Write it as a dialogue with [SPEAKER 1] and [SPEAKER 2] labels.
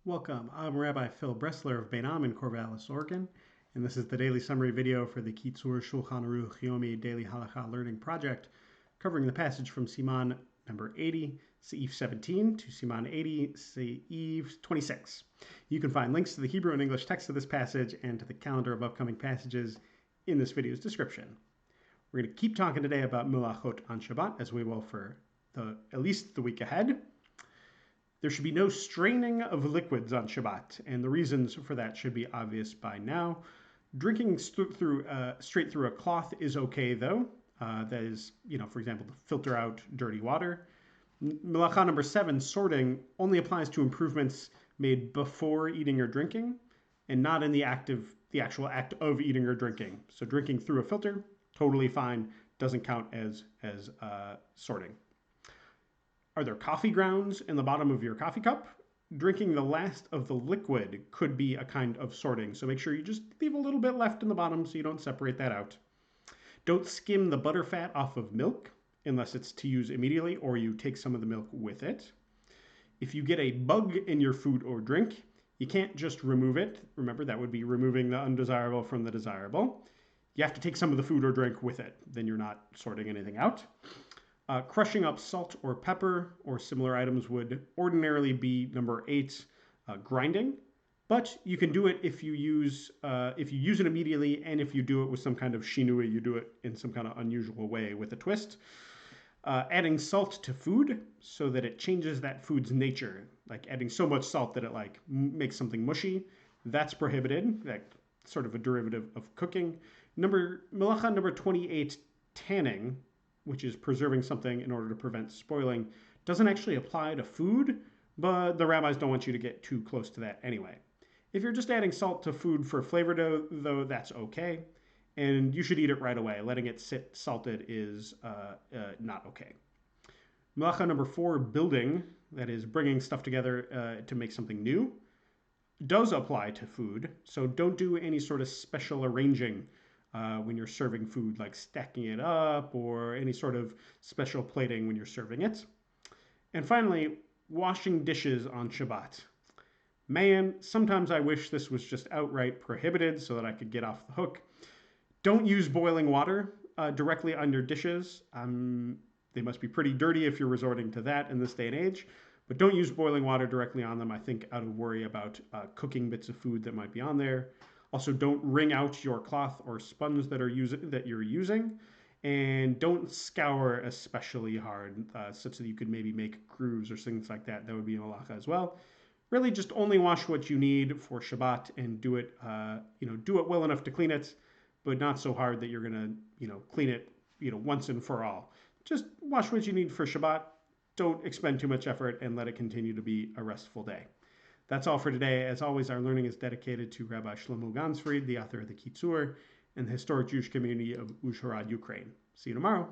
[SPEAKER 1] Welcome, I'm Rabbi Phil Bressler of Beinam in Corvallis, Oregon, and this is the daily summary video for the Kitzur Shulchan Aruch Yomi Daily Halakha Learning Project, covering the passage from Siman number 80, Seif 17, to Siman 80, Seif 26. You can find links to the Hebrew and English text of this passage and to the calendar of upcoming passages in this video's description. We're going to keep talking today about Melachot on Shabbat, as we will for at least the week ahead. There should be no straining of liquids on Shabbat, and the reasons for that should be obvious by now. Drinking straight through a cloth is okay, though. That is, for example, to filter out dirty water. Melacha number 7, sorting, only applies to improvements made before eating or drinking, and not in the actual act of eating or drinking. So drinking through a filter, totally fine, doesn't count as sorting. Are there coffee grounds in the bottom of your coffee cup? Drinking the last of the liquid could be a kind of sorting, so make sure you just leave a little bit left in the bottom so you don't separate that out. Don't skim the butter fat off of milk unless it's to use immediately or you take some of the milk with it. If you get a bug in your food or drink, you can't just remove it. Remember, that would be removing the undesirable from the desirable. You have to take some of the food or drink with it. Then you're not sorting anything out. Crushing up salt or pepper or similar items would ordinarily be number 8, grinding. But you can do it if you use it immediately, and if you do it with some kind of shinui, you do it in some kind of unusual way with a twist. Adding salt to food so that it changes that food's nature, like adding so much salt that it makes something mushy, that's prohibited. That's sort of a derivative of cooking. Melacha number 28, tanning, which is preserving something in order to prevent spoiling, doesn't actually apply to food, but the rabbis don't want you to get too close to that anyway. If you're just adding salt to food for flavor, though, that's okay, and you should eat it right away. Letting it sit salted is not okay. Melacha number 4, building, that is bringing stuff together to make something new, does apply to food, so don't do any sort of special arranging when you're serving food, like stacking it up or any sort of special plating when you're serving it. And finally, washing dishes on Shabbat. Man, sometimes I wish this was just outright prohibited so that I could get off the hook. Don't use boiling water directly on your dishes. They must be pretty dirty if you're resorting to that in this day and age. But don't use boiling water directly on them, I think, out of worry about cooking bits of food that might be on there. Also, don't wring out your cloth or sponge that you're using, and don't scour especially hard, such that you could maybe make grooves or things like that. That would be an halacha as well. Really, just only wash what you need for Shabbat and do it well enough to clean it, but not so hard that you're gonna clean it once and for all. Just wash what you need for Shabbat. Don't expend too much effort and let it continue to be a restful day. That's all for today. As always, our learning is dedicated to Rabbi Shlomo Gansfried, the author of the Kitzur, and the historic Jewish community of Uzhhorod, Ukraine. See you tomorrow.